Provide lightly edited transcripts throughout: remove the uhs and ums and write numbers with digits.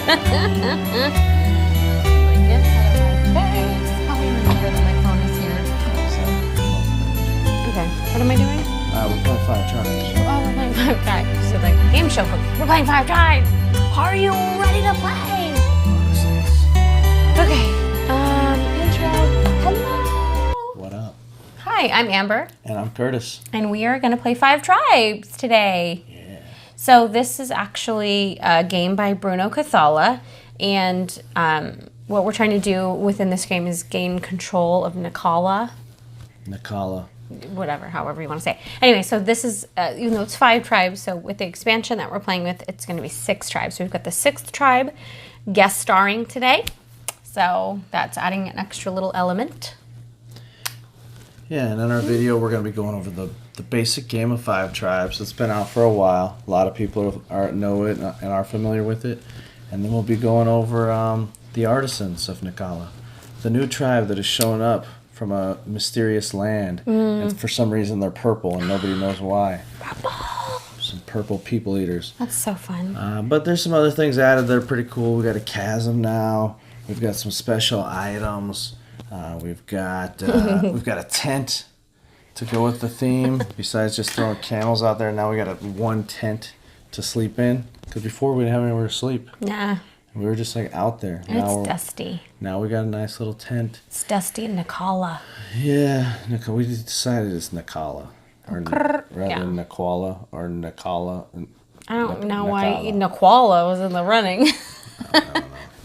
Get out of my face. Help me remember that my phone is here. Okay, what am I doing? We're playing 5 Tribes. Oh, we're playing 5 Tribes. So the game show folks, we're playing 5 Tribes. Are you ready to play? Okay, intro. Hello. What up? Hi, I'm Amber. And I'm Curtis. And we are gonna play 5 Tribes today. Yeah. So this is actually a game by Bruno Cathala. And what we're trying to do within this game is gain control of Naqala. Naqala. Whatever, however you want to say. Anyway, so this is, even though it's 5 tribes, so with the expansion that we're playing with, it's going to be 6 tribes. So we've got the 6th tribe guest starring today. So that's adding an extra little element. Yeah, and in our video, we're going to be going over the basic game of 5 Tribes. It's been out for a while. A lot of people know it and are familiar with it. And then we'll be going over the Artisans of Naqala, the new tribe that has shown up from a mysterious land, and for some reason they're purple and nobody knows why. Purple. Some purple people eaters. That's so fun. But there's some other things added that are pretty cool. We got a chasm now. We've got some special items. We've got a tent to go with the theme. Besides just throwing camels out there, now we got one tent to sleep in. Because before we didn't have anywhere to sleep. Nah. We were just like out there. And it's dusty. Now we got a nice little tent. It's dusty in Naqala. Yeah, we decided it's Naqala. Or rather Yeah. Naqala or Naqala. I don't know why Naqala was in the running. I don't know.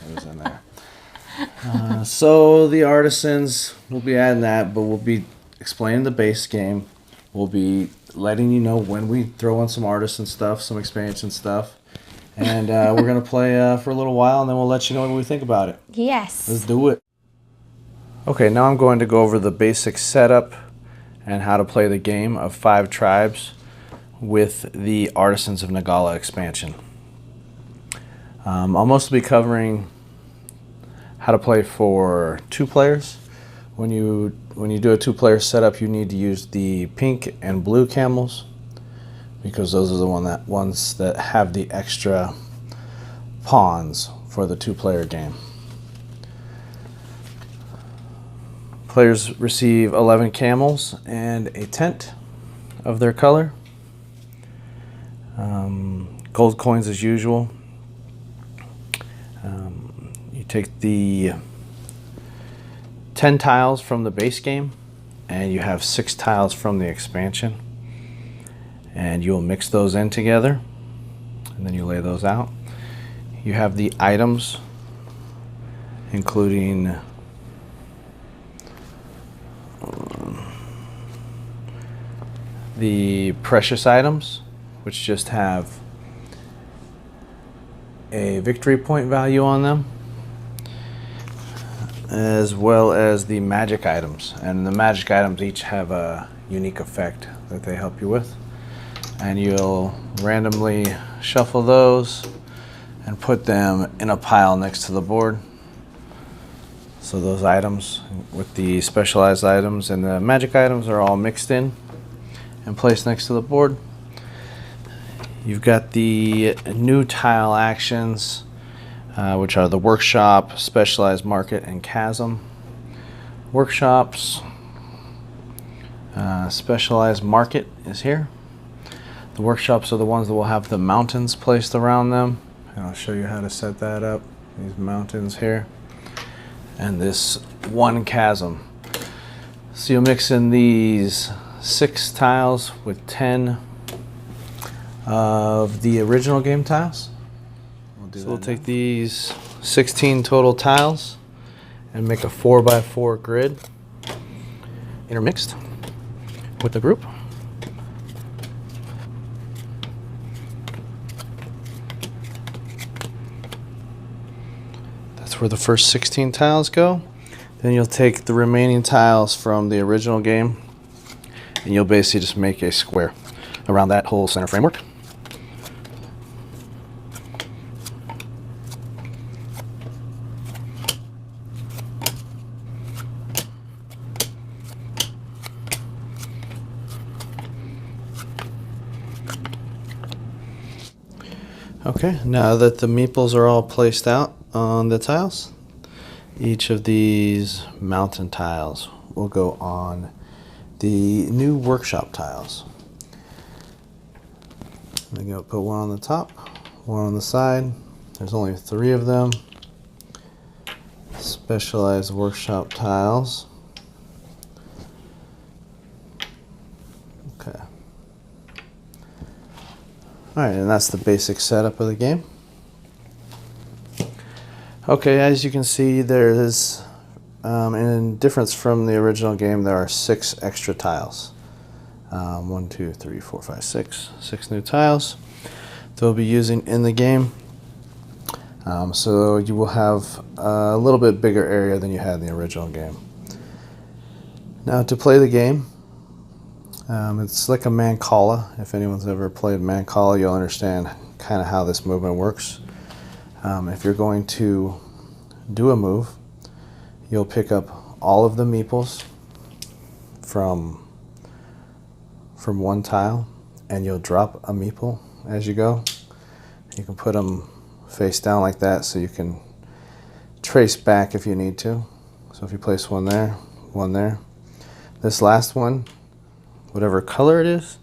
It was in there. So the Artisans, we'll be adding that, but we'll be explaining the base game. We'll be letting you know when we throw in some artisan stuff, some expansion stuff. And we're going to play for a little while, and then we'll let you know what we think about it. Yes. Let's do it. Okay, now I'm going to go over the basic setup and how to play the game of 5 Tribes with the Artisans of Naqala expansion. I'll mostly be covering how to play for 2 players. When you do a 2-player setup, you need to use the pink and blue camels, because those are the ones that have the extra pawns for the 2-player game. Players receive 11 camels and a tent of their color. Gold coins as usual. You take the 10 tiles from the base game, and you have 6 tiles from the expansion. And you'll mix those in together, and then you lay those out. You have the items, including the precious items, which just have a victory point value on them, as well as the magic items. And the magic items each have a unique effect that they help you with. And you'll randomly shuffle those and put them in a pile next to the board. So those items with the specialized items and the magic items are all mixed in and placed next to the board. You've got the new tile actions, which are the workshop, specialized market, and chasm. Workshops, specialized market is here. The workshops are the ones that will have the mountains placed around them. And I'll show you how to set that up. These mountains here. And this one chasm. So you'll mix in these 6 tiles with 10 of the original game tiles. We'll take these 16 total tiles and make a 4x4 grid intermixed with the group. Where the first 16 tiles go. Then you'll take the remaining tiles from the original game, and you'll basically just make a square around that whole center framework. Okay, now that the meeples are all placed out on the tiles, each of these mountain tiles will go on the new workshop tiles. I'm going to put one on the top, one on the side. There's only 3 of them. Specialized workshop tiles. Okay. Alright, and that's the basic setup of the game. Okay, as you can see, there is, in difference from the original game, there are 6 extra tiles. 1, 2, 3, 4, 5, 6. 6 new tiles they'll be using in the game. So you will have a little bit bigger area than you had in the original game. Now to play the game, it's like a Mancala. If anyone's ever played Mancala, you'll understand kind of how this movement works. If you're going to do a move, you'll pick up all of the meeples from one tile, and you'll drop a meeple as you go. You can put them face down like that so you can trace back if you need to. So if you place one there, one there. This last one, whatever color it is,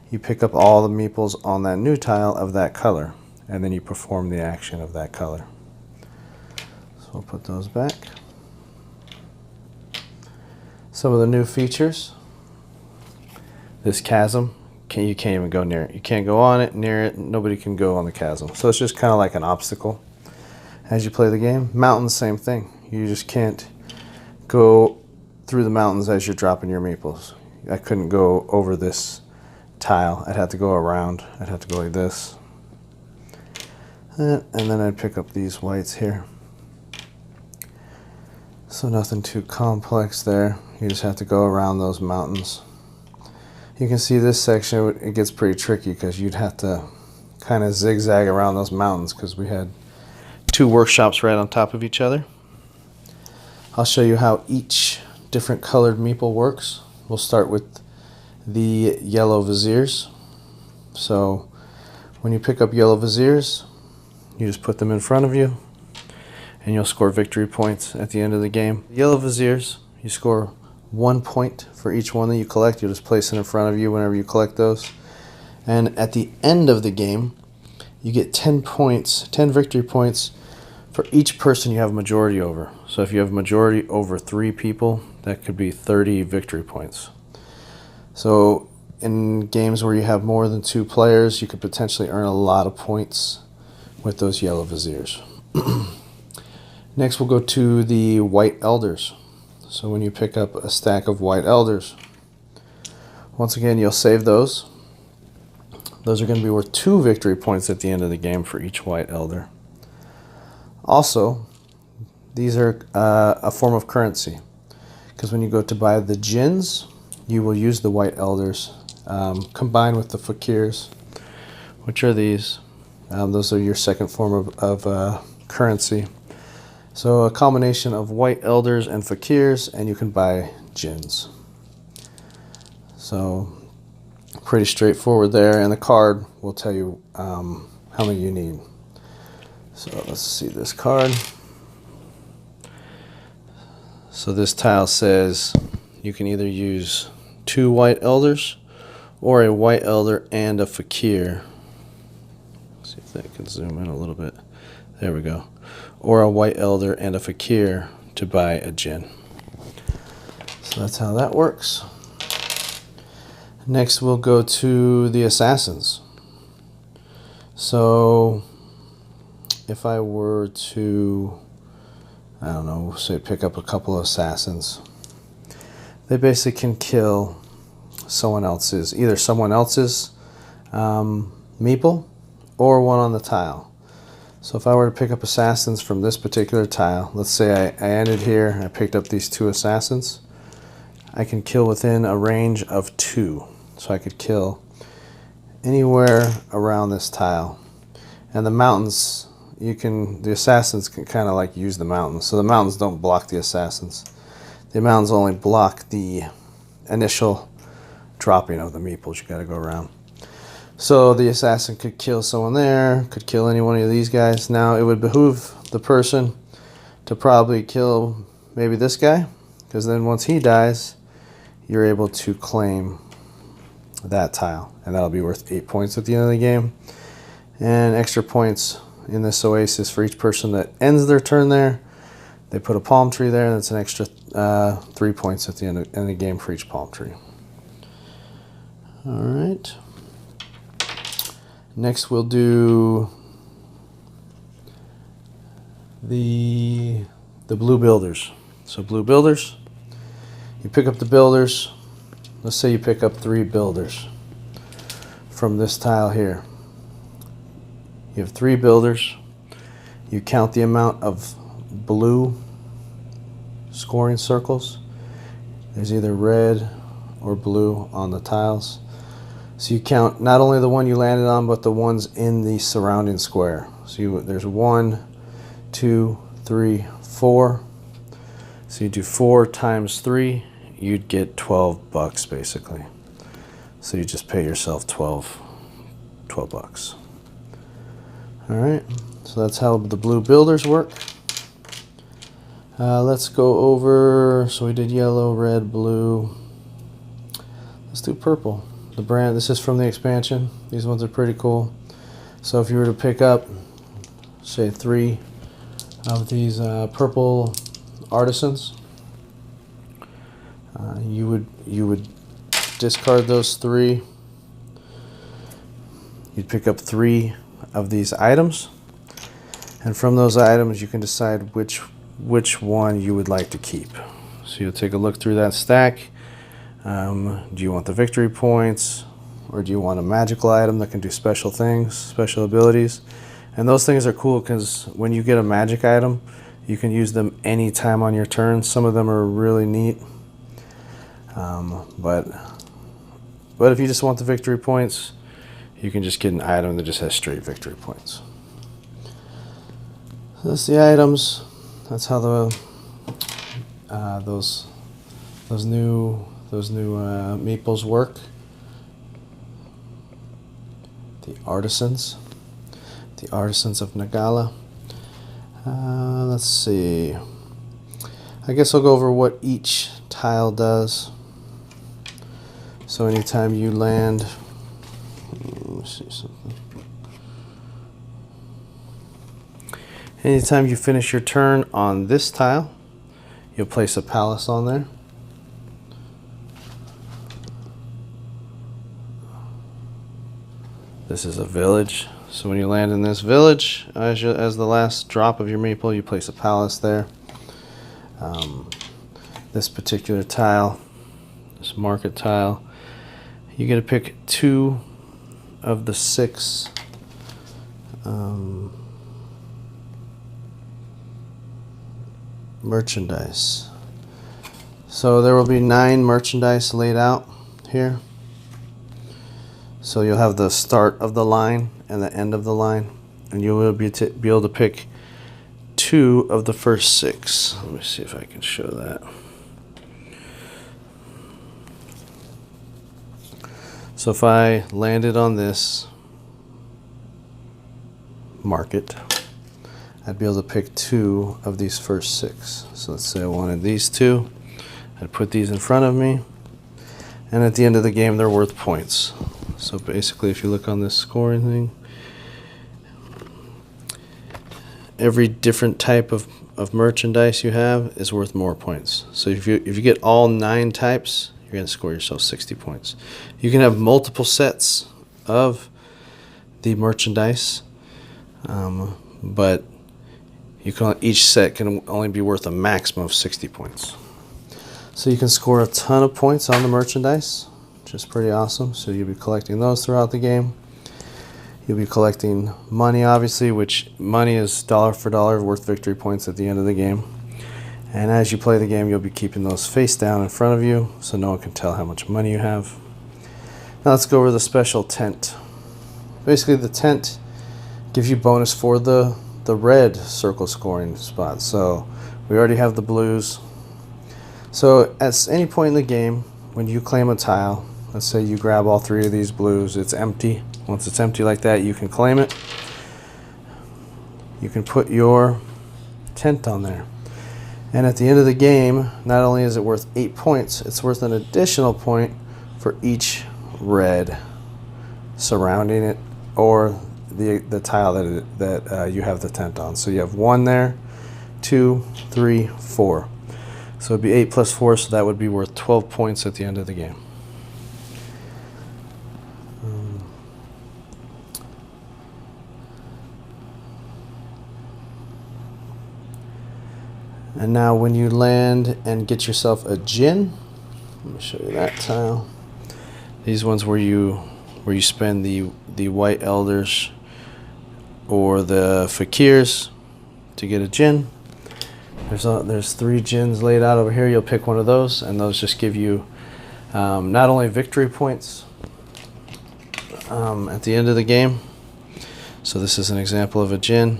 you pick up all the meeples on that new tile of that color, and then you perform the action of that color. So we'll put those back. Some of the new features. This chasm, you can't even go near it. You can't go on it, near it, nobody can go on the chasm. So it's just kind of like an obstacle as you play the game. Mountains, same thing. You just can't go through the mountains as you're dropping your meeples. I couldn't go over this tile. I'd have to go around. I'd have to go like this. And then I'd pick up these whites here. So nothing too complex there. You just have to go around those mountains. You can see this section, it gets pretty tricky because you'd have to kind of zigzag around those mountains because we had 2 workshops right on top of each other. I'll show you how each different colored meeple works. We'll start with the yellow viziers. So when you pick up yellow viziers, you just put them in front of you and you'll score victory points at the end of the game. Yellow viziers, you score 1 point for each one that you collect. You'll just place it in front of you whenever you collect those. And at the end of the game, you get 10 points, 10 victory points for each person you have a majority over. So if you have a majority over 3 people, that could be 30 victory points. So in games where you have more than 2 players, you could potentially earn a lot of points with those yellow viziers. Next, we'll go to the white elders. So when you pick up a stack of white elders, once again, you'll save those. Those are going to be worth 2 victory points at the end of the game for each white elder. Also, these are a form of currency, because when you go to buy the djinns, you will use the white elders combined with the fakirs, which are these. Those are your second form of currency. So a combination of white elders and fakirs, and you can buy djinns. So pretty straightforward there, and the card will tell you how many you need. So let's see this card. So this tile says you can either use 2 white elders or a white elder and a fakir. Let's see if that can zoom in a little bit. There we go. Or a white elder and a fakir to buy a djinn. So that's how that works. Next we'll go to the assassins. So if I were to, I don't know, say pick up a couple of assassins, they basically can kill someone else's, either someone else's meeple or one on the tile. So if I were to pick up assassins from this particular tile, let's say I ended here and I picked up these 2 assassins, I can kill within a range of 2. So I could kill anywhere around this tile. And the mountains, the assassins can kind of like use the mountains. So the mountains don't block the assassins. The mountains only block the initial dropping of the meeples. You got to go around. So the assassin could kill someone there, could kill any one of these guys. Now it would behoove the person to probably kill maybe this guy, because then once he dies, you're able to claim that tile, and that'll be worth 8 points at the end of the game. And extra points in this oasis for each person that ends their turn there. They put a palm tree there, and it's an extra 3 points at the end of the game for each palm tree. All right. Next we'll do the blue builders. So blue builders, you pick up the builders. Let's say you pick up 3 builders from this tile here. You have 3 builders. You count the amount of blue scoring circles. There's either red or blue on the tiles. So you count not only the one you landed on, but the ones in the surrounding square. So there's 1, 2, 3, 4. So you do 4 times 3, you'd get $12 basically. So you just pay yourself 12 bucks. All right, so that's how the blue builders work. Let's go over, so we did yellow, red, blue. Let's do purple. The brand, this is from the expansion. These ones are pretty cool. So if you were to pick up, say 3 of these purple artisans, you would discard those 3. You'd pick up 3 of these items, and from those items you can decide which one you would like to keep. So you'll take a look through that stack. Do you want the victory points, or do you want a magical item that can do special things, special abilities? And those things are cool because when you get a magic item, you can use them anytime on your turn. Some of them are really neat. But if you just want the victory points, you can just get an item that just has straight victory points. So that's the items. That's how the those new meeples work. The Artisans of Naqala. Let's see. I guess I'll go over what each tile does. So anytime you land, let's see something. Anytime you finish your turn on this tile, you'll place a palace on there. This is a village. So when you land in this village, as the last drop of your meeple, you place a palace there. This particular tile, this market tile, you get to pick 2 of the 6 merchandise. So there will be 9 merchandise laid out here. So you'll have the start of the line and the end of the line, and you will be able to pick 2 of the first 6. Let me see if I can show that. So if I landed on this market, I'd be able to pick 2 of these first 6. So let's say I wanted these 2. I'd put these in front of me, and at the end of the game they're worth points. So basically, if you look on this scoring thing, every different type of merchandise you have is worth more points. So if you get all 9 types, you're going to score yourself 60 points. You can have multiple sets of the merchandise, but each set can only be worth a maximum of 60 points. So you can score a ton of points on the merchandise, which is pretty awesome. So you'll be collecting those throughout the game. You'll be collecting money, obviously, which money is dollar for dollar worth victory points at the end of the game. And as you play the game, you'll be keeping those face down in front of you so no one can tell how much money you have. Now let's go over the special tent. Basically, the tent gives you bonus for the red circle scoring spots. So we already have the blues. So at any point in the game, when you claim a tile, let's say you grab all 3 of these blues, it's empty, Once it's empty like that, you can claim it. You can put your tent on there. And at the end of the game, not only is it worth 8 points, it's worth an additional point for each red surrounding it, or the tile that you have the tent on. So you have 1 there, 2, 3, 4. So it'd be 8 plus 4, so that would be worth 12 points at the end of the game. And now when you land and get yourself a djinn, let me show you that tile. These ones where you spend the white elders or the fakirs to get a djinn. There's 3 djinns laid out over here. You'll pick one of those, and those just give you not only victory points at the end of the game. So this is an example of a djinn.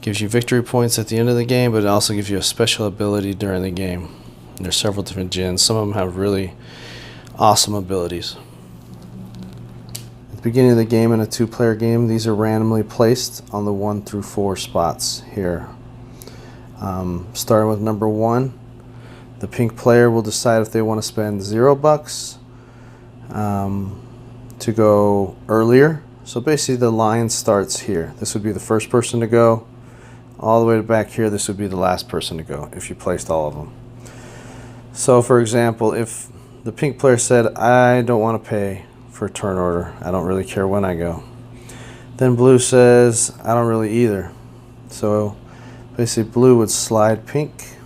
Gives you victory points at the end of the game, but it also gives you a special ability during the game. And there's several different djinns. Some of them have really awesome abilities. At the beginning of the game, in a 2-player game, these are randomly placed on the 1 through 4 spots here. Starting with number 1, the pink player will decide if they want to spend $0 to go earlier. So basically the line starts here. This would be the first person to go. All the way to back here, this would be the last person to go if you placed all of them. So for example, if the pink player said, I don't want to pay for turn order, I don't really care when I go, then blue says, I don't really either. So basically blue would slide pink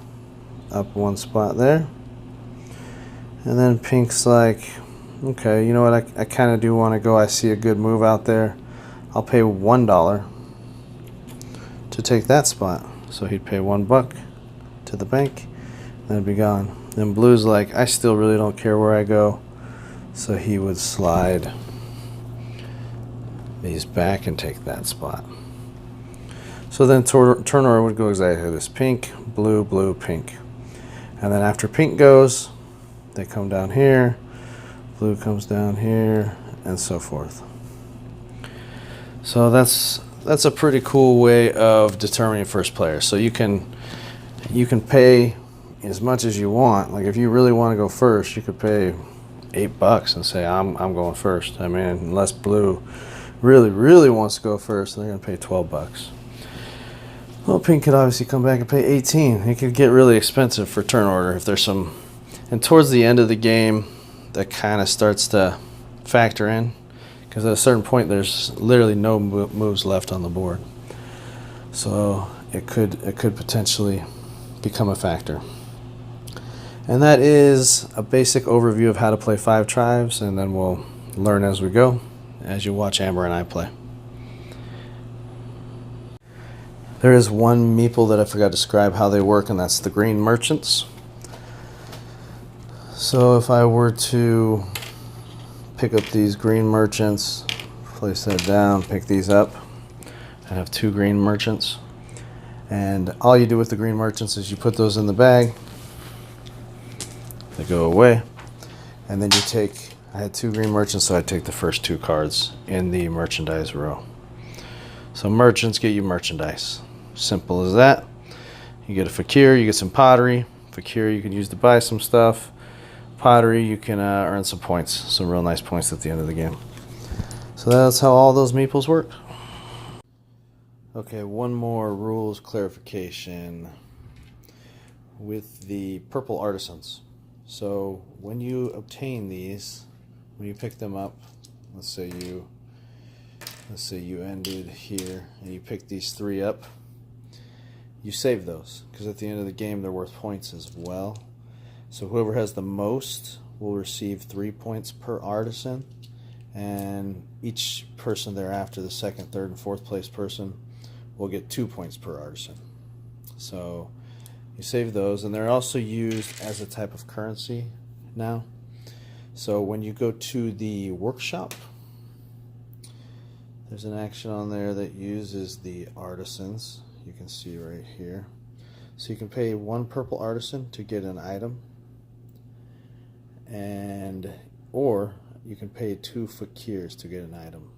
up 1 spot there, and then pink's like, okay, you know what, I kind of do want to go, I see a good move out there, I'll pay $1 to take that spot. So he'd pay $1 to the bank, then it'd be gone. Then blue's like, I still really don't care where I go, so he would slide these back and take that spot. So then turn order would go exactly like this: pink, blue, blue, pink. And then after pink goes, they come down here, blue comes down here, and so forth. So that's a pretty cool way of determining first player. So you can pay as much as you want. Like if you really want to go first, you could pay $8 and say I'm going first. I mean, unless blue really wants to go first, they're gonna pay $12. Well, pink could obviously come back and pay 18. It could get really expensive for turn order if there's some. And towards the end of the game, that kind of starts to factor in. Because at a certain point, there's literally no moves left on the board, so it could potentially become a factor. And that is a basic overview of how to play 5 tribes, and then we'll learn as we go, as you watch Amber and I play. There is one meeple that I forgot to describe how they work, and that's the green merchants. So if I were to pick up these green merchants, place that down, pick these up, I have 2 green merchants. And all you do with the green merchants is you put those in the bag, they go away, and then you take, I had 2 green merchants, so I take the first 2 cards in the merchandise row. So merchants get you merchandise. Simple as that. You get a fakir, you get some pottery. Fakir you can use to buy some stuff. Pottery, you can earn some points, some real nice points at the end of the game. So that's how all those meeples work. Okay, one more rules clarification with the purple artisans. So when you obtain these, when you pick them up, let's say you ended here and you pick these 3 up, you save those because at the end of the game they're worth points as well. So whoever has the most will receive 3 points per artisan, and each person thereafter, the 2nd, 3rd, and 4th place person, will get 2 points per artisan. So you save those, and they're also used as a type of currency now. So when you go to the workshop, there's an action on there that uses the artisans. You can see right here. So you can pay 1 purple artisan to get an item, or you can pay 2 fakirs to get an item.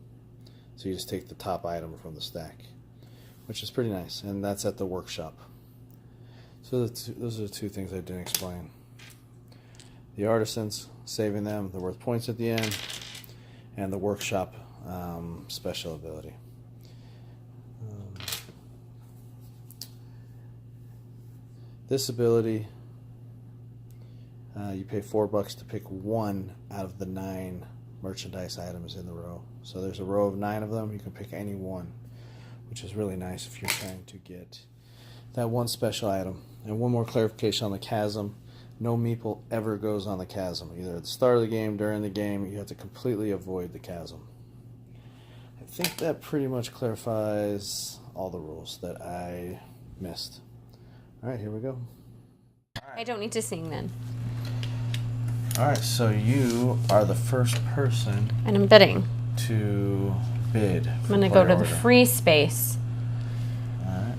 So you just take the top item from the stack, which is pretty nice, and that's at the workshop. So those are the two things I didn't explain. The artisans, saving them, they're worth points at the end, and the workshop special ability. This ability, you pay $4 to pick one out of the 9 merchandise items in the row. So there's a row of 9 of them. You can pick any one, which is really nice if you're trying to get that one special item. And one more clarification on the chasm. No meeple ever goes on the chasm. Either at the start of the game, during the game, you have to completely avoid the chasm. I think that pretty much clarifies all the rules that I missed. All right, here we go. I don't need to sing then. All right, so you are the first person And I'm bidding. to bid. I'm going to go to the free space. All right.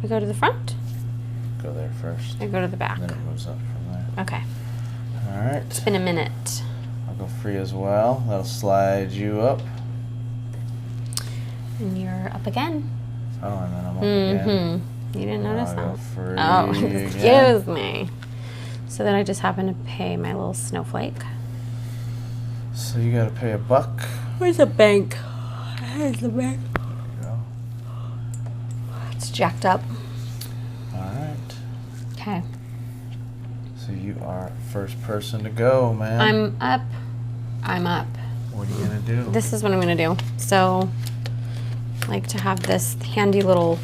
I go to the front. Go there first. I go to the back. And then it moves up from there. Okay. All right. It's been a minute. I'll go free as well. That'll slide you up. And you're up again. Oh, and then I'm up again. You didn't notice I'll go that? free Oh, again. excuse me. So then I just happen to pay my little snowflake. So you got to pay $1. Where's the bank? Where's the bank? There you go. It's jacked up. All right. Okay. So you are first person to go, man. I'm up. I'm up. What are you going to do? This is what I'm going to do. So, I like to have this handy little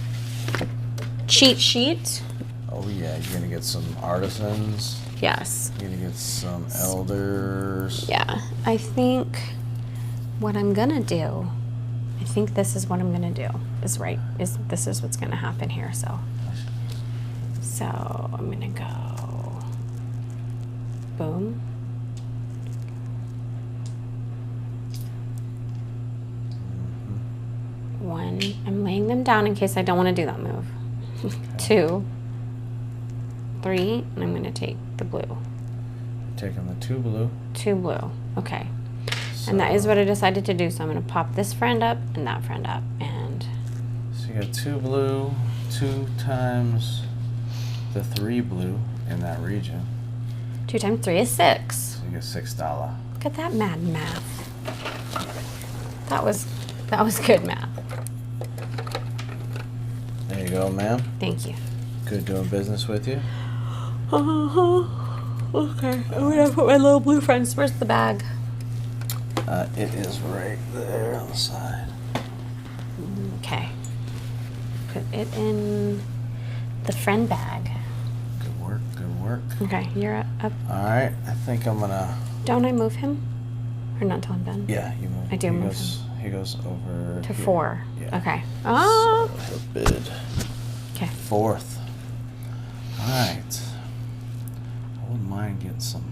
cheat sheet. Oh, yeah. You're going to get some artisans. Yes. You're going to get some elders. Yeah. I think what I'm going to do, I think this is what I'm going to do. This is what's going to happen here. So I'm going to go boom. One, I'm laying them down in case I don't want to do that move. Okay. 2, 3, and I'm going to take the blue. Taking the 2 blue. 2 blue. Okay. So, And that is what I decided to do. So I'm going to pop this friend up and that friend up. And so you got 2 blue, 2 times the 3 blue in that region. 2 times 3 is 6. So you get $6. Look at that mad math. That was good math. There you go, ma'am. Thank you. Good doing business with you. Okay. I'm going to put my little blue friends. Where's the bag? It is right there on the side. Okay. Put it in the friend bag. Good work, good work. Okay, you're up. All right, I think I'm gonna. Don't I move him? Or not till I'm done? Yeah, you move. I do move He goes over To here. 4. Yeah. Okay. So Oh. he'll bid Okay. 4th. All right. I wouldn't mind getting some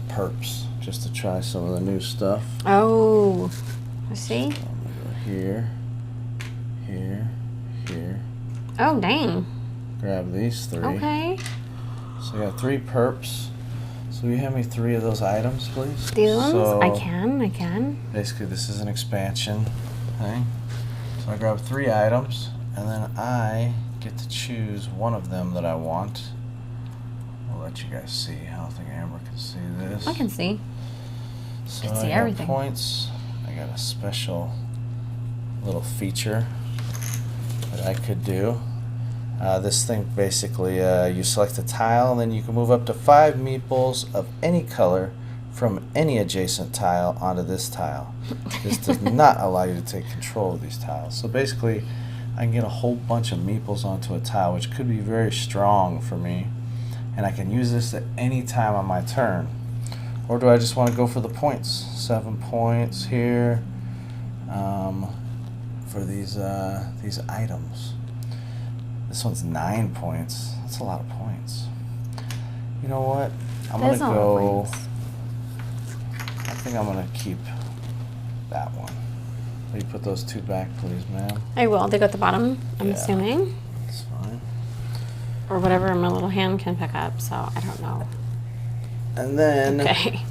perps just to try some of the new stuff. Oh. I see. So I'm gonna go here, here, here. Oh, dang. Grab these 3. Okay. So I got 3 perps. So will you hand me 3 of those items, please? These ones? So I can. basically, this is an expansion thing. So I grab 3 items, and then I get to choose one of them that I want. I'll let you guys see. I don't think Amber can see this. I can see. So can see I got everything. points. I got a special little feature that I could do. This thing basically, you select a tile, and then you can move up to 5 meeples of any color from any adjacent tile onto this tile. This does not allow you to take control of these tiles. So basically, I can get a whole bunch of meeples onto a tile, which could be very strong for me. And I can use this at any time on my turn. Or do I just want to go for the points? 7 points here for these items. This one's 9 points. That's a lot of points. You know what? I'm That is gonna a lot of go. points. I think I'm gonna keep that one. Will you put those 2 back, please, ma'am? I will. They go at the bottom, I'm Yeah. assuming. That's fine. Or whatever my little hand can pick up, so I don't know. And then, Okay.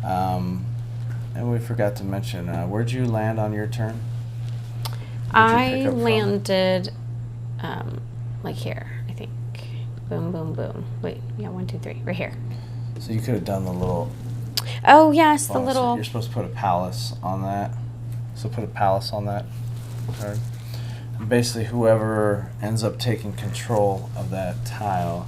and we forgot to mention, where'd you land on your turn? I landed like here, I think. Boom, boom, boom. Wait, yeah, 1, 2, 3, right here. So you could have done the little. Oh yes, the bonus. little. You're supposed to put a palace on that. So put a palace on that card. And basically, whoever ends up taking control of that tile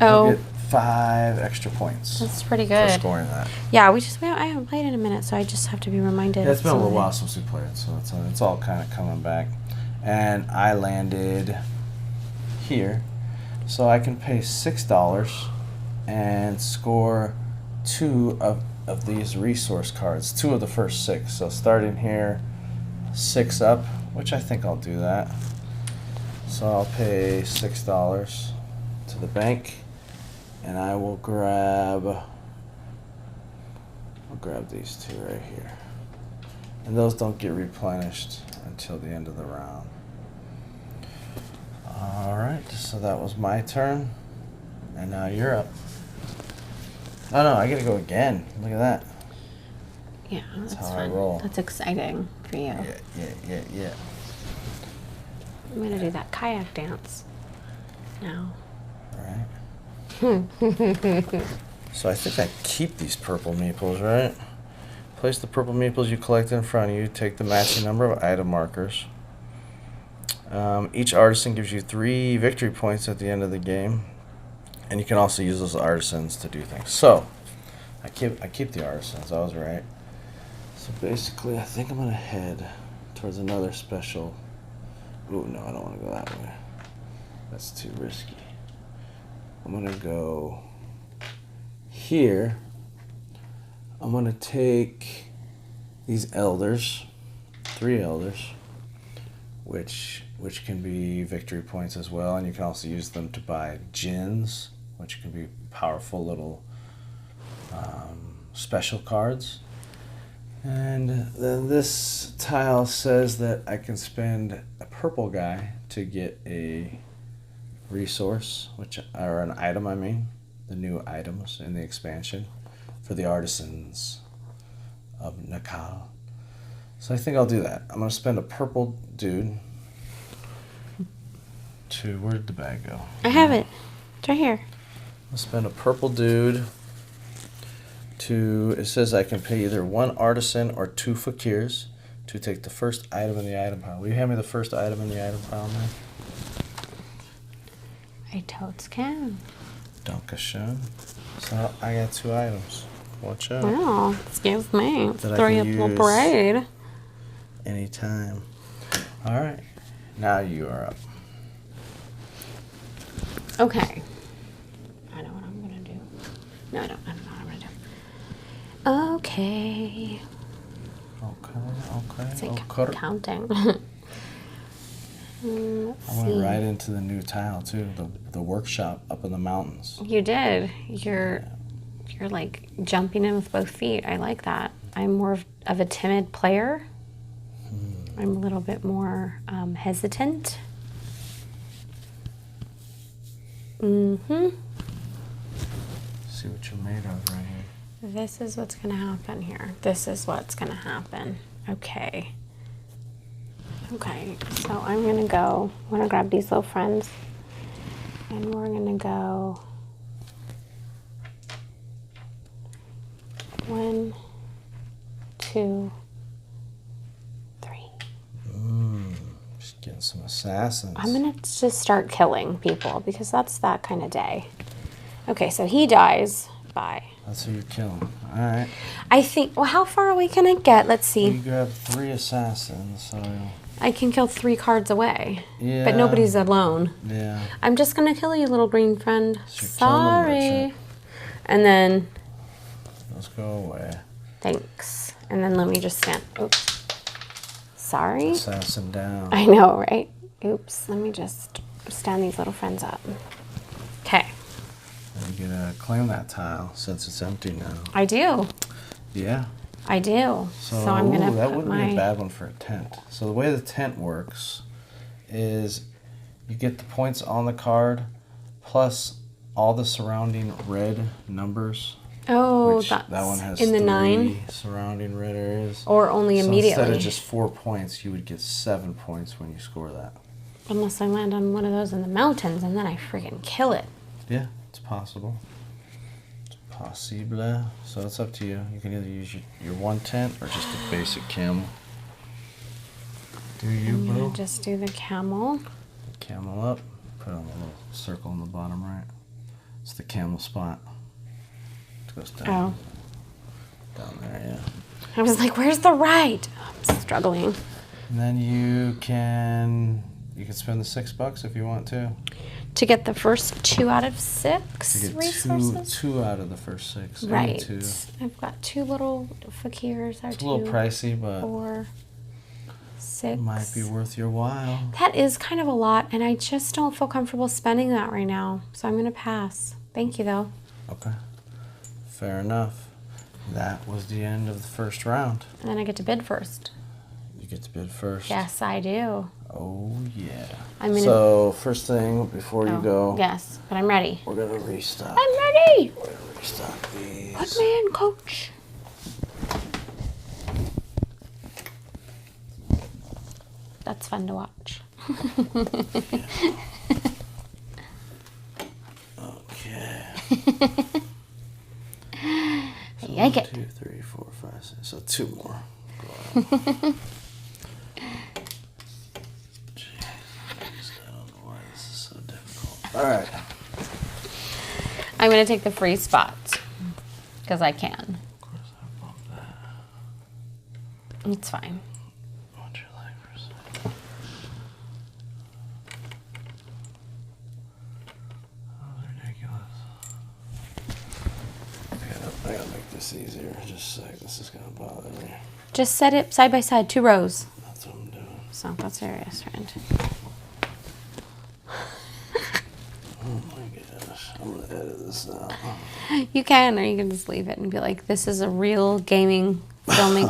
will get 5 extra points. That's pretty good. For scoring that. Yeah, I haven't played in a minute, so I just have to be reminded. Yeah, it's been a little while since we played, so it's all kind of coming back. And I landed here, so I can pay $6 and score 2 of these resource cards, 2 of the first 6. So starting here, 6 up, which I think I'll do that. So I'll pay $6 to the bank, and I will grab these 2 right here. And those don't get replenished until the end of the round. Alright, so that was my turn. And now you're up. Oh no, I gotta go again. Look at that. Yeah, that's how fun. I roll. That's exciting for you. Yeah. I'm gonna do that kayak dance now. Alright. So I think I keep these purple meeples, right? Place the purple meeples you collected in front of you. Take the matching number of item markers. Each artisan gives you 3 victory points at the end of the game. And you can also use those artisans to do things. So, I keep the artisans. I was right. So basically, I think I'm going to head towards another special. Ooh, no, I don't want to go that way. That's too risky. I'm going to go here. I'm going to take these elders, 3 elders, which can be victory points as well, and you can also use them to buy gins, which can be powerful little special cards. And then this tile says that I can spend a purple guy to get a resource, or an item, I mean, the new items in the expansion for the Artisans of Naqala. So I think I'll do that. I'm going to spend a purple dude to, where'd the bag go? I have it. It's right here. I'll spend a purple dude to, it says I can pay either 1 artisan or 2 fakirs to take the first item in the item pile. Will you hand me the first item in the item pile, man? I totes can. Dankeschön. So I got 2 items. Watch out. Wow, excuse me. That I Throw can you up a little use. parade. Anytime. All right. Now you are up. Okay. I know what I'm gonna do. No, I don't know what I'm gonna do. Okay. Okay. It's like Okay. counting. Let's I went see. right into the new tile too. The workshop up in the mountains. You did. You're like jumping in with both feet. I like that. I'm more of a timid player. I'm a little bit more hesitant. Mm-hmm. See what you're made of right here. This is what's gonna happen here. This is what's gonna happen. Okay. Okay, so I'm gonna grab these little friends and we're gonna go 1, 2, 3. Just getting some assassins. I'm gonna just start killing people because that's that kind of day. Okay, so he dies. Bye. That's who you're killing. All right. I think, well, how far are we gonna get? Let's You see. grab 3 assassins, so I can kill 3 cards away. yeah. But nobody's alone. Yeah. I'm just gonna kill you, little green friend. So you're killing the Sorry. merchant. And then, Let's go away. thanks. And then let me just stand. Oops. Sorry. Assassin down. I know, right? Oops. Let me just stand these little friends up. Okay. And you gotta claim that tile since it's empty now. I do. Yeah. I do. So I'm gonna that put wouldn't my. be a bad one for a tent. So the way the tent works is you get the points on the card plus all the surrounding red numbers. Oh, Which that's that one has in the 3 9. surrounding red areas. Or only So immediately. instead of just 4 points, you would get 7 points when you score that. Unless I land on one of those in the mountains and then I freaking kill it. Yeah, it's possible. It's possible. So it's up to you. You can either use your 1 tent or just a basic camel. Do you, I'm bro? gonna just do the camel. Camel up. Put on a little circle on the bottom right. It's the camel spot. It goes down. Oh. Down there, yeah. I was like, where's the right? I'm struggling. And then you can spend the $6 if you want to. To get the first 2 out of 6 To get resources? two out of the first 6. Right. Any 2. I've got 2 little fakirs. It's a little pricey, but 4, 6. it might be worth your while. That is kind of a lot, and I just don't feel comfortable spending that right now. So I'm going to pass. Thank you, though. Okay. Fair enough. That was the end of the first round. And then I get to bid first. You get to bid first. Yes, I do. Oh, yeah. I'm gonna, So, first thing, before you go, yes, but I'm ready. we're going to restock. I'm ready. We're going to restock these. Put me in, coach. That's fun to watch. Okay. Yank it. 2, 3, 4, 5, 6. So 2 more. Jeez, I don't know why this is so difficult. All right. I'm going to take the free spots because I can. Of course, I bumped that. It's fine. What's your leg for a second? Oh, ridiculous. I gotta make this easier. Just a sec. This is gonna bother me. Just set it side by side, 2 rows. That's what I'm doing. So that's serious, friend. Oh my gosh. I'm gonna edit this out. You can, or you can just leave it and be like, this is a real gaming, filming.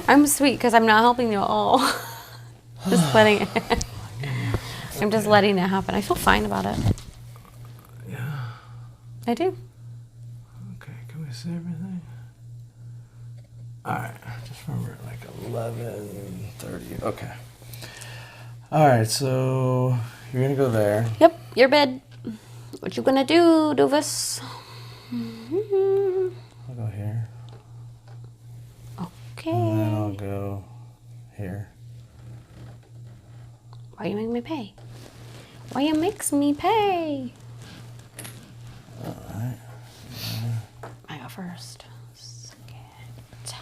I'm sweet because I'm not helping you at all. Just letting it. I'm just letting it happen. I feel fine about it. Yeah. I do. Okay, can we see everything? Alright, just remember like 11:30. Okay. Alright, so you're gonna go there. Yep, your bed. What you gonna do, Doofus? Mm-hmm. I'll go here. Okay. And then I'll go here. Why you make me pay? Why you makes me pay? Alright. I go first. Second. Ta,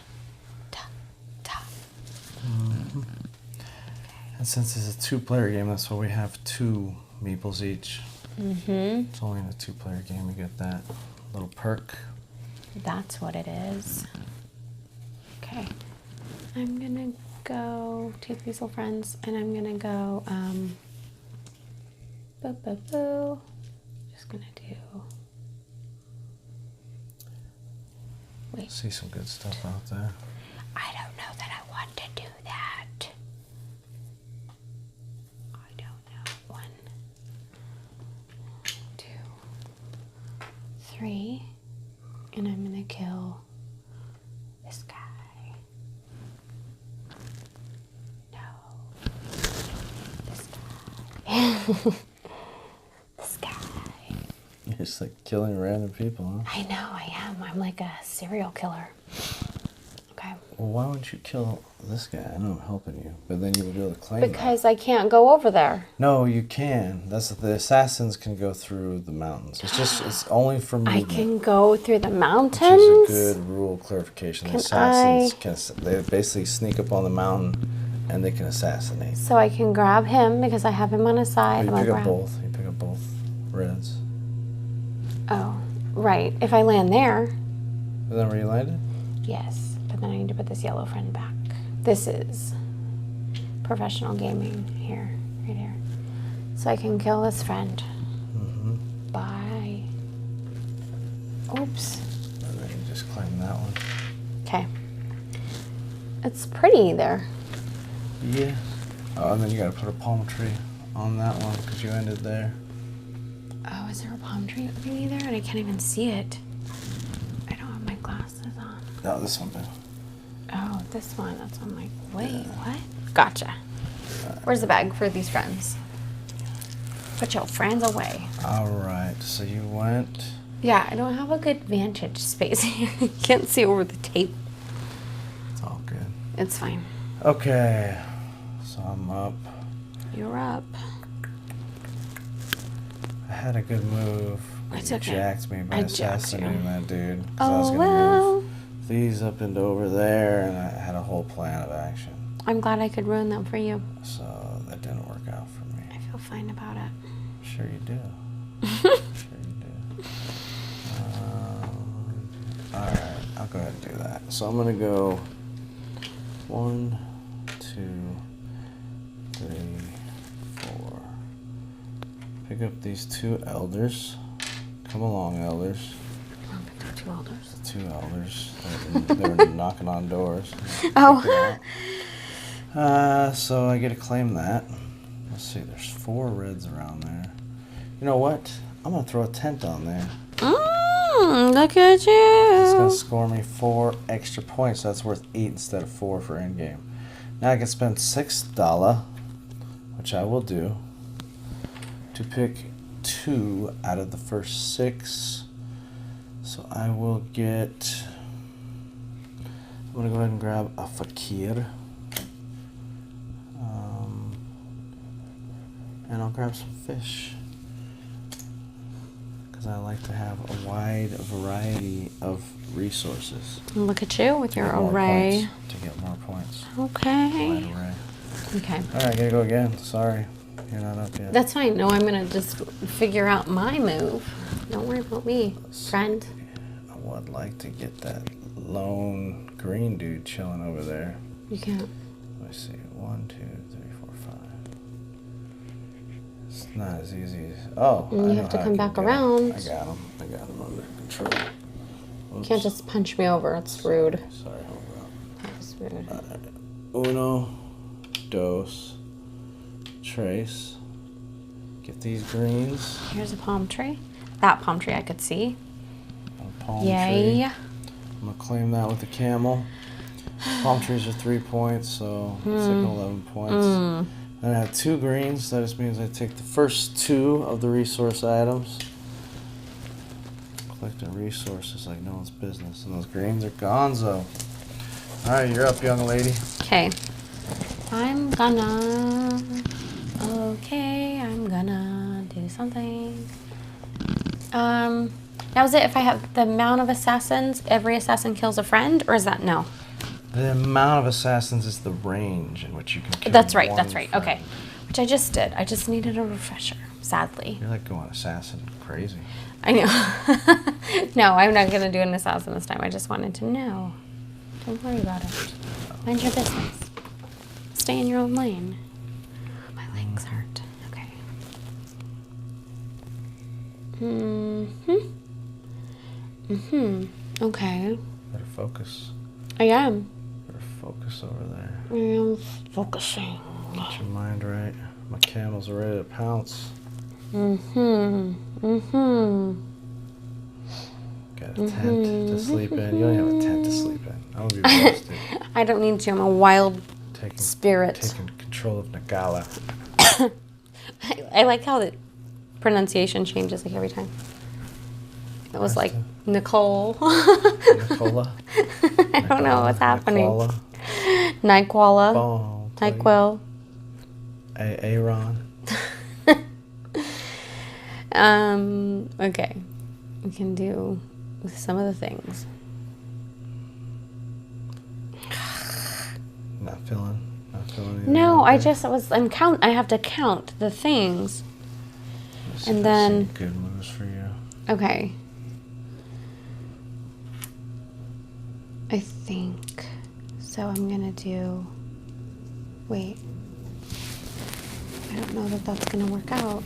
ta, ta. And since it's a 2-player game, that's why we have 2 meeples each. Mm-hmm. It's only in a 2-player game you get that little perk. That's what it is. Okay. I'm gonna go take these little friends and I'm gonna go boo boo boo. Just gonna do wait. See some good stuff out there. I don't know that I want to do that. I don't know. 1, 2, 3. And I'm gonna kill this guy. No. This guy. This guy. You're just like killing random people, huh? I know, I am. I'm like a serial killer. Okay. Well, why wouldn't you kill this guy? I know I'm helping you, but then you would be able to claim that. Because I can't go over there. No, you can. That's the assassins can go through the mountains. It's only for I movement. can go through the mountains. Which is a good rule of clarification. The Can assassins they basically sneak up on the mountain and they can assassinate. So I can grab him because I have him on his side. You I'm pick gonna up grab. both. You pick up both reds. Oh, right. If I land there, Is that where you landed? yes. But then I need to put this yellow friend back. This is professional gaming here, right here. So I can kill this friend. Mm-hmm. Bye. Oops. And then you just claim that one. Okay. It's pretty there. Yeah. Oh, and then you gotta put a palm tree on that one because you ended there. Oh, is there a palm tree over me there? And I can't even see it. I don't have my glasses on. No, this one. Oh, this one. That's one. I'm like, wait, what? Gotcha. Where's the bag for these friends? Put your friends away. All right. So you went. Yeah, I don't have a good vantage space. I can't see over the tape. It's all good. It's fine. Okay. So I'm up. You're up. I had a good move. I You took it. jacked me by I jacked assassinating you. that dude. 'Cause I was Oh, gonna well. move these up into over there, and I had a whole plan of action. I'm glad I could ruin them for you. So that didn't work out for me. I feel fine about it. Sure you do. Sure you do. Alright, I'll go ahead and do that. So I'm going to go 1, 2, 3, 4. Pick up these 2 elders. Come along, elders. I'll pick up 2 elders. 2 elders. They were knocking on doors. Oh. So I get to claim that. Let's see, there's 4 reds around there. You know what? I'm going to throw a tent on there. Look at It's going you. to score me 4 extra points. That's worth 8 instead of 4 for endgame. Now I can spend $6, which I will do, to pick 2 out of the first 6. So I will get... I'm going to go ahead and grab a fakir. And I'll grab some fish. Because I like to have a wide variety of resources. Look at you with your To get more array. points, to get more points. Okay. Wide array. Okay. Alright, gotta go again. Sorry. You're not up yet. That's fine. No, I'm going to just figure out my move. Don't worry about me, friend. I would like to get that lone green dude chilling over there. You can't. Let me see. 1, 2, 3, 4, 5. It's not as easy as... Oh, And I you know have to how I come can back do it. around. I got him. I got him under control. You can't just punch me over. It's rude. Sorry, hold on. That was rude. Uno, dos, tres. Get these greens. Here's a palm tree. That palm tree I could see. A palm Yay. tree. I'm gonna claim that with the camel. Palm trees are 3 points, so it's like 11 points. And I have 2 greens. That just means I take the first 2 of the resource items. Collecting resources like no one's business. And those greens are gonzo. Alright, you're up, young lady. Okay. I'm gonna do something. Now is it if I have the amount of assassins, every assassin kills a friend, or is that no? The amount of assassins is the range in which you can kill. That's right, one that's right. friend. Okay. Which I just did. I just needed a refresher, sadly. You're like going assassin crazy. I know. No, I'm not gonna do an assassin this time. I just wanted to know. Don't worry about it. Mind your business. Stay in your own lane. My legs hurt. Okay. Okay. Better focus. I am. Better focus over there. I am focusing. Get your mind right. My camels are ready to pounce. Got a tent to sleep in. You don't have a tent to sleep in. I'm gonna be roasted. I don't need to. I'm a wild Taking spirit. Taking control of Naqala. I like how the pronunciation changes like every time. It was like Nicole. Naqala. I don't know what's happening. Naqala. Nyquala. Ball. Nyquil. Aaron. Okay. We can do some of the things. Not feeling anything. No, I okay? just I have to count the things. Let's see and if I see then- good moves for you. Okay. I think so. I'm gonna do. Wait. I don't know that that's gonna work out.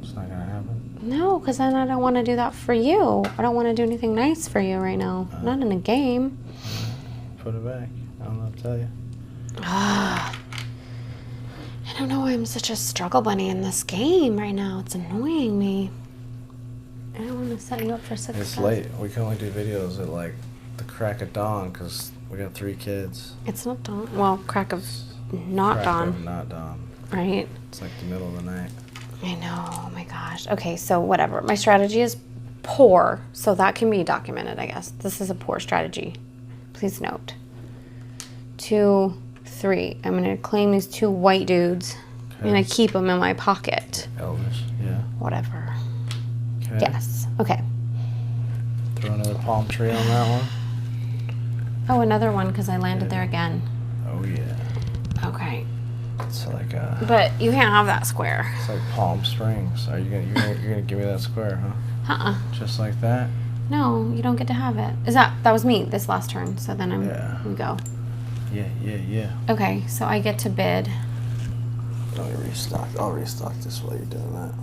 It's not gonna happen. No, because then I don't want to do that for you. I don't want to do anything nice for you right now. Not in a game. Put it back. I don't know what to tell you. I don't know why I'm such a struggle bunny in this game right now. It's annoying me. I don't want to set you up for success. It's late. We can only do videos at like the crack of dawn because we got 3 kids. It's not dawn. Well, crack of not Crack dawn. of not dawn. Right? It's like the middle of the night. I know. Oh my gosh. Okay, so whatever. My strategy is poor, so that can be documented, I guess. This is a poor strategy. Please note. 2, 3. I'm going to claim these 2 white dudes. Okay. I'm going to keep them in my pocket. Elders, yeah. Whatever. Okay. Yes. Okay. Throw another palm tree on that one. Oh, another one because I landed there again. Oh yeah. Okay. It's like a. But you can't have that square. It's like Palm Springs. Are you're gonna give me that square, huh? Just like that. No, you don't get to have it. That was me this last turn? So then we go. Yeah. Okay, so I get to bid. Let me restock. I'll restock this while you're doing that.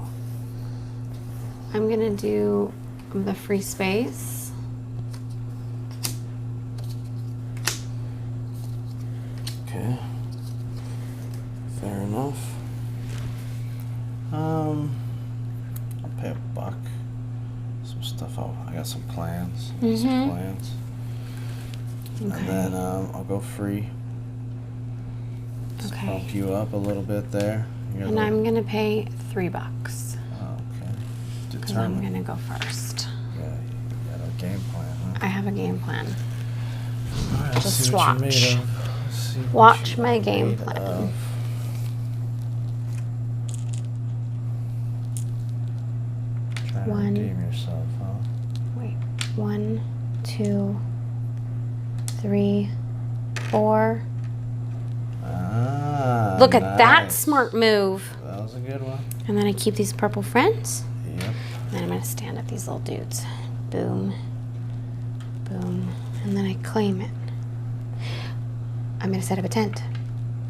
I'm gonna do the free space. Okay. Fair enough. I'll pay $1. Some stuff. I got some plans. Some plans. Okay. And then I'll go free. Just bump you up a little bit there. And I'm gonna pay $3. Oh, okay. Because I'm gonna go first. Yeah, you got a game plan, huh? I have a game plan. All right, let's Just see what you're watch. made of. Let's see what Watch you're my game made plan. of. Trying to One. redeem yourself, huh? Wait. 1, 2, 3, 4. Ah, Look at that nice. smart move. That was a good one. And then I keep these purple friends. Yep. And then I'm gonna stand up these little dudes. Boom. Boom. And then I claim it. I'm gonna set up a tent.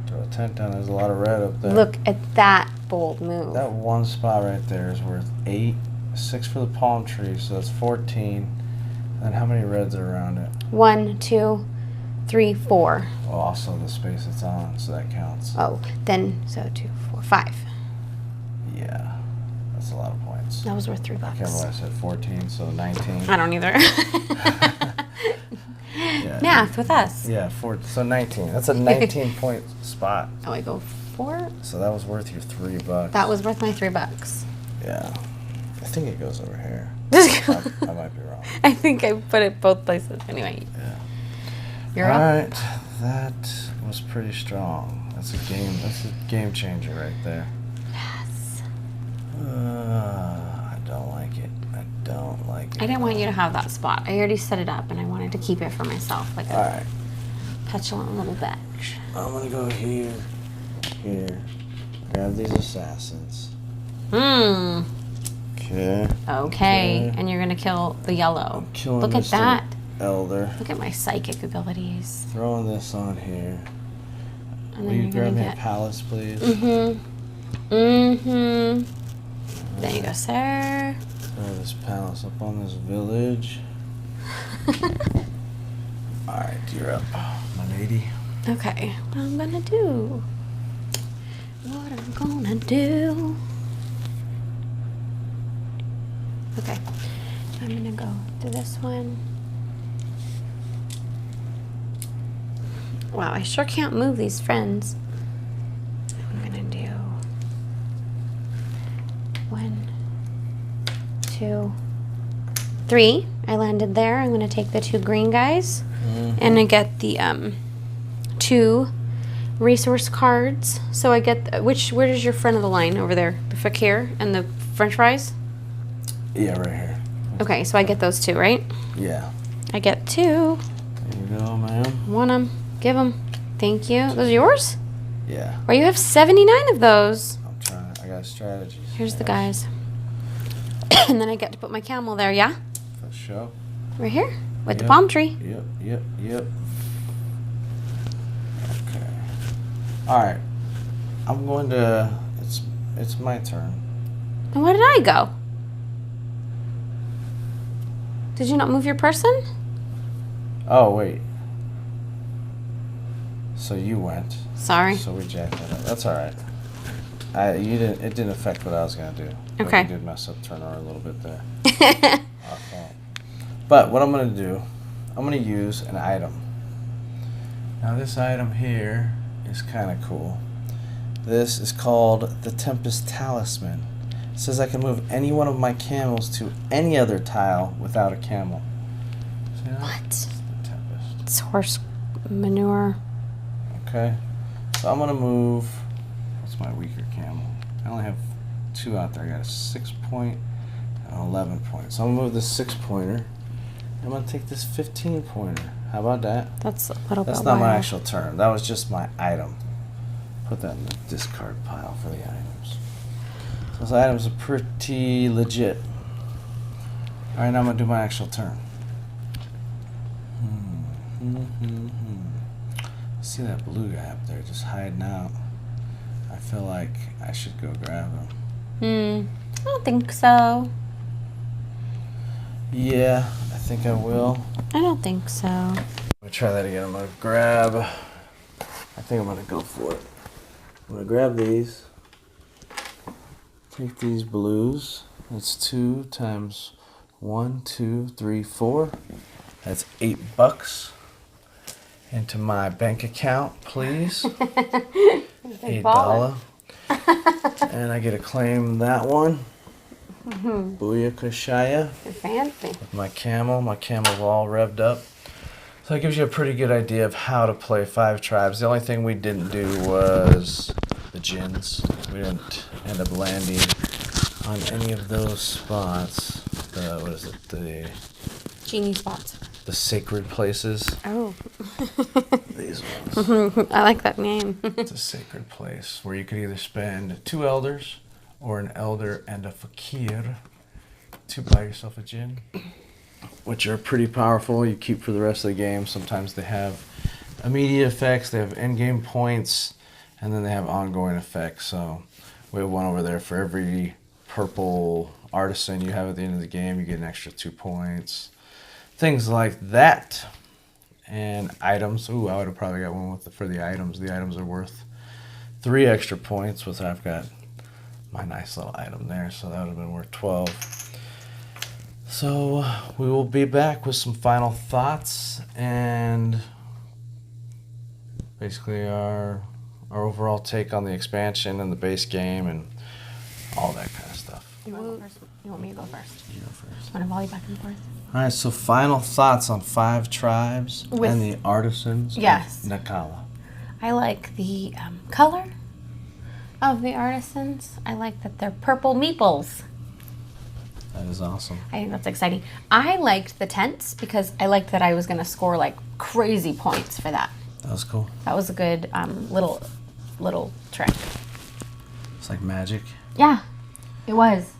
Throw a tent down. There's a lot of red up there. Look at that bold move. That one spot right there is worth 8. 6 for the palm tree, so that's 14. And then how many reds are around it? 1, 2, 3, 4. Well, also the space it's on, so that counts. Oh, then so 2, 4, 5. Yeah, that's a lot of points. That was worth $3. I can't remember what I said, 14, so 19. I don't either. Yeah. Math with us. Yeah, so 19. That's a 19-point spot. Oh, I go 4. So that was worth your $3. That was worth my $3. Yeah. I think it goes over here. I might be wrong. I think I put it both places. Anyway. Yeah. You're All up. right. That was pretty strong. That's a game changer right there. Yes. I don't like it. I don't like it. I didn't want you to have that spot. I already set it up, and I wanted to keep it for myself, like All a right. petulant little bitch. I'm gonna go here. Grab these assassins. Hmm. Okay. Okay. And you're gonna kill the yellow. I'm killing Look at Mr. that. Elder. Look at my psychic abilities. Throwing this on here. And Will then you you're grab gonna me a get. palace, please? There you go, sir. Throw this palace up on this village. Alright, you're up, my lady. Okay. What I'm gonna do. What I'm gonna do. Okay. I'm gonna go to this one. Wow, I sure can't move these friends. I'm gonna do 1, 2, 3. I landed there. I'm gonna take the 2 green guys. And I get the 2 resource cards. So I get where is your front of the line over there? The fakir and the French fries. Yeah, right here. Okay, so I get those 2, right? Yeah. I get 2. There you go, ma'am. Want them? Give them. Thank you. Those are yours? Yeah. Well, you have 79 of those. I'm trying. I got strategies. Here's the guys. And then I get to put my camel there, yeah? For sure. Right here with the Yep. palm tree. Yep. Okay. Alright. I'm going to... It's my turn. And where did I go? Did you not move your person? Oh, wait. So you went. Sorry. So we jacked that up. That's alright. It didn't affect what I was gonna do. Okay. You did mess up turn order a little bit there. Our fault. But what I'm gonna do, I'm gonna use an item. Now this item here is kind of cool. This is called the Tempest Talisman. It says I can move any one of my camels to any other tile without a camel. See that? What? It's the Tempest. It's horse manure. Okay. So I'm gonna move. What's my weaker camel? I only have 2 out there. I got a 6-point and an 11-point. So I'm gonna move this 6-pointer. I'm gonna take this 15-pointer. How about that? That's a little bit That's not my wild. actual turn. That was just my item. Put that in the discard pile for the items. So those items are pretty legit. All right, now I'm gonna do my actual turn. See that blue guy up there just hiding out? I feel like I should go grab him. I don't think so. Yeah, I think I will. I don't think so. I'm gonna try that again. I'm gonna grab. I think I'm gonna go for it. I'm gonna grab these. Take these blues. That's 2 times 1, 2, 3, 4. That's $8 into my bank account, please. $8. And I get to claim that one. Booyakashaya. Fancy. With my camel. My camel's all revved up. So that gives you a pretty good idea of how to play 5 tribes. The only thing we didn't do was the gins. We didn't end up landing on any of those spots. What is it? Genie spots. The sacred places. Oh. These ones. I like that name. It's a sacred place where you could either spend 2 elders or an elder and a fakir to buy yourself a gin, which are pretty powerful. You keep for the rest of the game. Sometimes they have immediate effects, they have end game points, and then they have ongoing effects. So we have one over there for every purple artisan you have at the end of the game, you get an extra 2 points. Things like that. And items. Ooh, I would have probably got one for the items. The items are worth 3 extra points, which I've got my nice little item there, so that would have been worth 12. So we will be back with some final thoughts and basically our overall take on the expansion and the base game and all that kind of stuff. You want me to go first? You go first. Want to volley back and forth? All right, so final thoughts on 5 tribes With- and the Artisans Yes. of Naqala. I like the color of the artisans. I like that they're purple meeples. That is awesome. I think that's exciting. I liked the tents because I liked that I was going to score like crazy points for that. That was cool. That was a good little trick. It's like magic. Yeah, it was.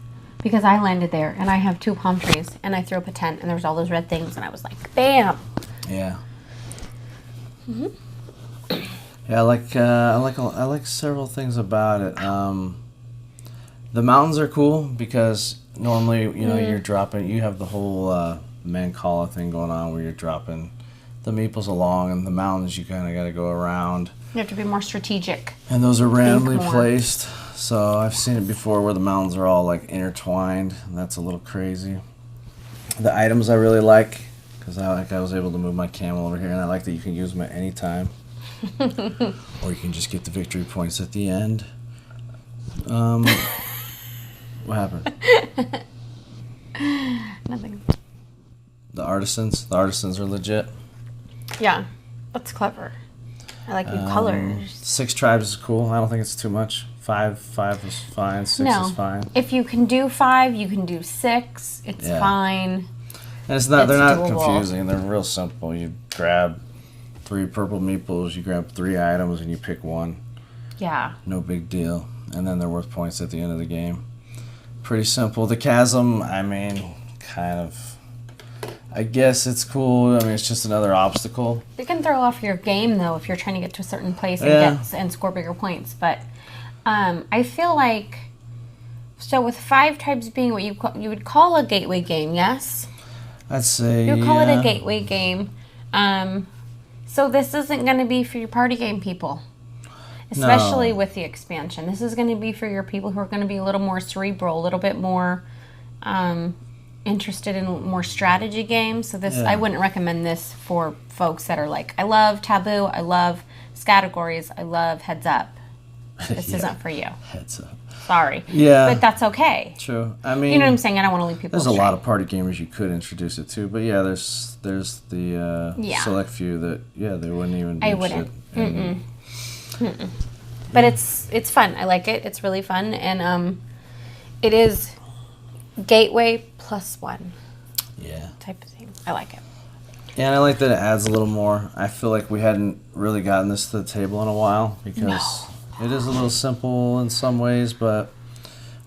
Because I landed there and I have 2 palm trees and I threw up a tent and there was all those red things and I was like, bam! Yeah. Yeah, I like several things about it. The mountains are cool because normally, you're dropping. You have the whole Mancala thing going on where you're dropping the meeples along, and the mountains you kind of got to go around. You have to be more strategic. And those are randomly more. placed. So I've seen it before where the mountains are all like intertwined, and that's a little crazy. The items I really like because I was able to move my camel over here, and I like that you can use them at any time. Or you can just get the victory points at the end. What happened? Nothing. The artisans are legit. Yeah, that's clever. I like new colors. 6 tribes is cool. I don't think it's too much. 5 is fine. 6 is fine. If you can do 5, you can do 6. It's fine. And it's not. It's They're not doable. confusing. They're real simple. You grab 3 purple meeples. You grab 3 items, and you pick one. Yeah. No big deal. And then they're worth points at the end of the game. Pretty simple. The chasm. I mean, kind of. I guess it's cool. I mean, it's just another obstacle. It can throw off your game though if you're trying to get to a certain place and score bigger points. But I feel like so with 5 tribes being what you would call a gateway game, yes? I'd say You would call it a gateway game. So this isn't going to be for your party game people. especially with the expansion. This is going to be for your people who are going to be a little more cerebral, a little bit more interested in more strategy games. So this, I wouldn't recommend this for folks that are like, I love Taboo, I love categories, I love Heads Up. This isn't for you. Heads Up. Sorry. Yeah. But that's okay. True. I mean, you know what I'm saying? I don't want to leave people There's astray. a lot of party gamers you could introduce it to, but yeah, there's the select few that they wouldn't even be I wouldn't. But it's fun. I like it. It's really fun, and it is gateway +1 type of thing. I like it. And I like that it adds a little more. I feel like we hadn't really gotten this to the table in a while because it is a little simple in some ways, but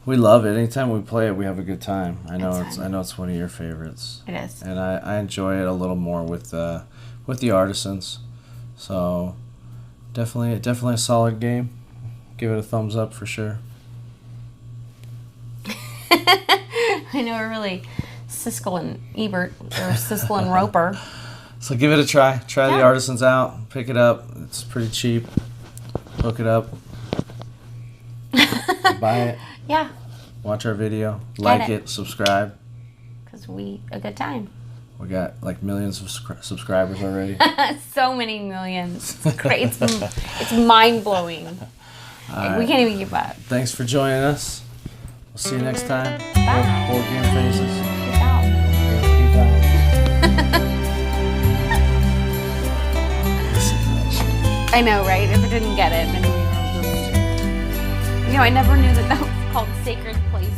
we love it. Anytime we play it, we have a good time. I know it's one of your favorites. It is. And I enjoy it a little more with the Artisans. So definitely a solid game. Give it a thumbs up for sure. I know we're really Siskel and Ebert or Siskel and Roper. So give it a try. Try the Artisans out. Pick it up. It's pretty cheap. Hook it up. Buy it. Yeah. Watch our video. Like it. Subscribe. Because a good time. We got like millions of subscribers already. So many millions. It's great. It's mind-blowing. We can't even keep up. Thanks for joining us. We'll see you next time. Bye. Board Game Faces. Peace out. Peace out. I know, right? If I didn't get it, then we were just... I never knew that was called Sacred Place.